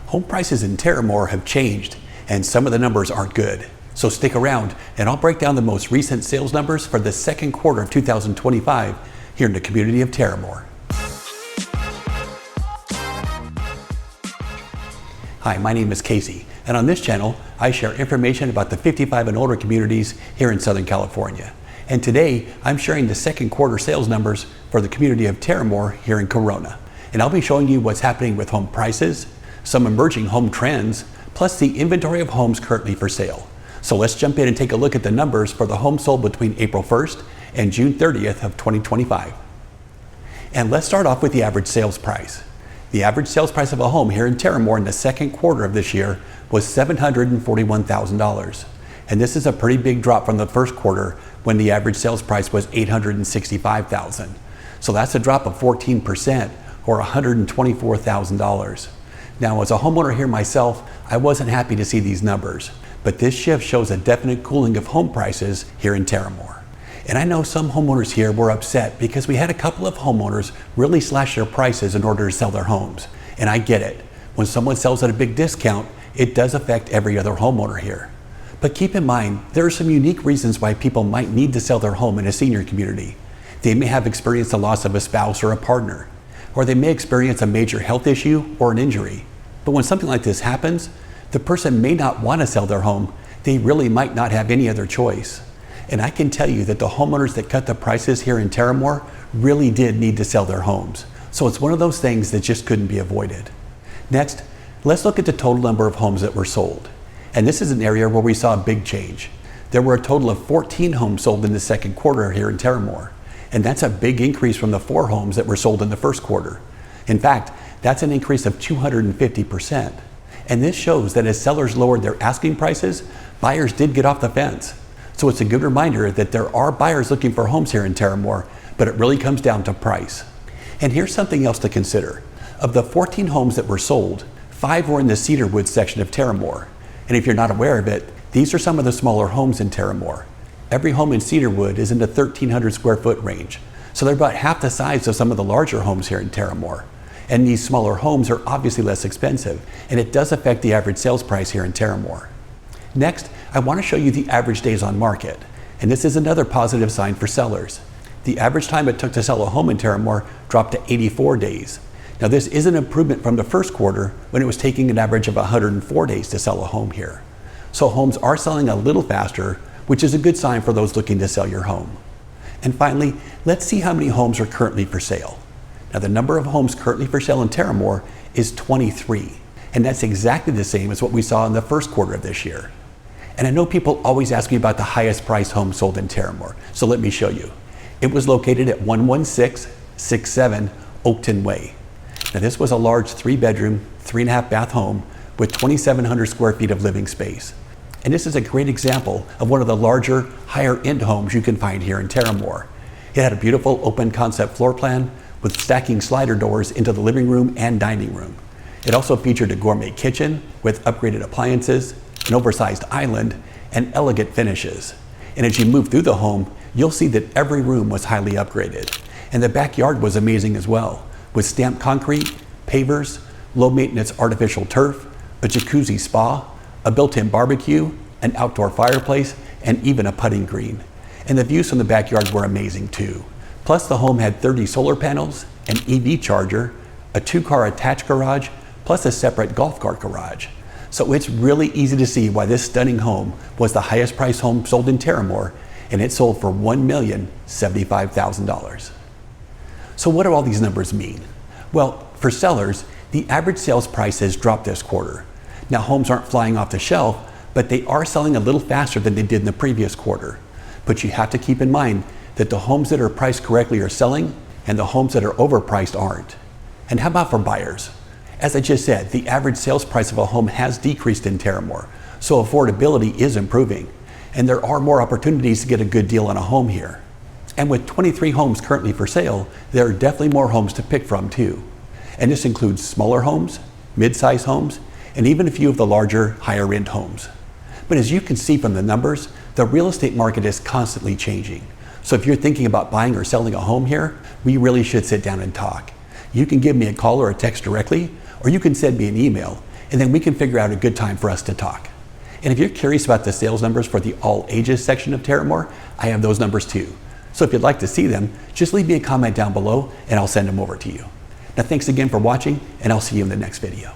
Home prices in Terramor have changed, and some of the numbers aren't good. So stick around, and I'll break down the most recent sales numbers for the second quarter of 2025 here in the community of Terramor. Hi, my name is Casey, and on this channel, I share information about the 55 and older communities here in Southern California. And today, I'm sharing the second quarter sales numbers for the community of Terramor here in Corona. And I'll be showing you what's happening with home prices, some emerging home trends, plus the inventory of homes currently for sale. So let's jump in and take a look at the numbers for the homes sold between April 1st and June 30th of 2025. And let's start off with the average sales price. The average sales price of a home here in Terramor in the second quarter of this year was $741,000. And this is a pretty big drop from the first quarter when the average sales price was $865,000. So that's a drop of 14% or $124,000. Now, as a homeowner here myself, I wasn't happy to see these numbers, but this shift shows a definite cooling of home prices here in Terramor. And I know some homeowners here were upset because we had a couple of homeowners really slash their prices in order to sell their homes. And I get it. When someone sells at a big discount, it does affect every other homeowner here. But keep in mind, there are some unique reasons why people might need to sell their home in a senior community. They may have experienced the loss of a spouse or a partner, or they may experience a major health issue or an injury. But when something like this happens, the person may not want to sell their home. They really might not have any other choice. And I can tell you that the homeowners that cut the prices here in Terramor really did need to sell their homes. So it's one of those things that just couldn't be avoided. Next, let's look at the total number of homes that were sold. And this is an area where we saw a big change. There were a total of 14 homes sold in the second quarter here in Terramor. And that's a big increase from the 4 homes that were sold in the first quarter. In fact, that's an increase of 250%. And this shows that as sellers lowered their asking prices, buyers did get off the fence. So it's a good reminder that there are buyers looking for homes here in Terramor, but it really comes down to price. And here's something else to consider. Of the 14 homes that were sold, 5 were in the Cedarwood section of Terramor. And if you're not aware of it, these are some of the smaller homes in Terramor. Every home in Cedarwood is in the 1,300 square foot range. So they're about half the size of some of the larger homes here in Terramor. And these smaller homes are obviously less expensive, and it does affect the average sales price here in Terramor. Next, I want to show you the average days on market. And this is another positive sign for sellers. The average time it took to sell a home in Terramor dropped to 84 days. Now this is an improvement from the first quarter when it was taking an average of 104 days to sell a home here. So homes are selling a little faster, which is a good sign for those looking to sell your home. And finally, let's see how many homes are currently for sale. Now the number of homes currently for sale in Terramor is 23, and that's exactly the same as what we saw in the first quarter of this year. And I know people always ask me about the highest priced home sold in Terramor, so let me show you. It was located at 11667 Oakton Way. Now this was a large 3-bedroom, 3.5 bath home with 2,700 square feet of living space. And this is a great example of one of the larger, higher end homes you can find here in Terramor. It had a beautiful open concept floor plan with stacking slider doors into the living room and dining room. It also featured a gourmet kitchen with upgraded appliances, an oversized island, and elegant finishes. And as you move through the home, you'll see that every room was highly upgraded. And the backyard was amazing as well, with stamped concrete, pavers, low maintenance artificial turf, a jacuzzi spa, a built-in barbecue, an outdoor fireplace, and even a putting green. And the views from the backyard were amazing too. Plus the home had 30 solar panels, an EV charger, a 2-car attached garage, plus a separate golf cart garage. So it's really easy to see why this stunning home was the highest priced home sold in Terramor, and it sold for $1,075,000. So what do all these numbers mean? Well, for sellers, the average sales price has dropped this quarter. Now homes aren't flying off the shelf, but they are selling a little faster than they did in the previous quarter. But you have to keep in mind that the homes that are priced correctly are selling, and the homes that are overpriced aren't. And how about for buyers? As I just said, the average sales price of a home has decreased in Terramor, so affordability is improving, and there are more opportunities to get a good deal on a home here. And with 23 homes currently for sale, there are definitely more homes to pick from too. And this includes smaller homes, mid-size homes, and even a few of the larger, higher-end homes. But as you can see from the numbers, the real estate market is constantly changing. So if you're thinking about buying or selling a home here, we really should sit down and talk. You can give me a call or a text directly, or you can send me an email, and then we can figure out a good time for us to talk. And if you're curious about the sales numbers for the all ages section of Terramor, I have those numbers too. So if you'd like to see them, just leave me a comment down below and I'll send them over to you. Now thanks again for watching, and I'll see you in the next video.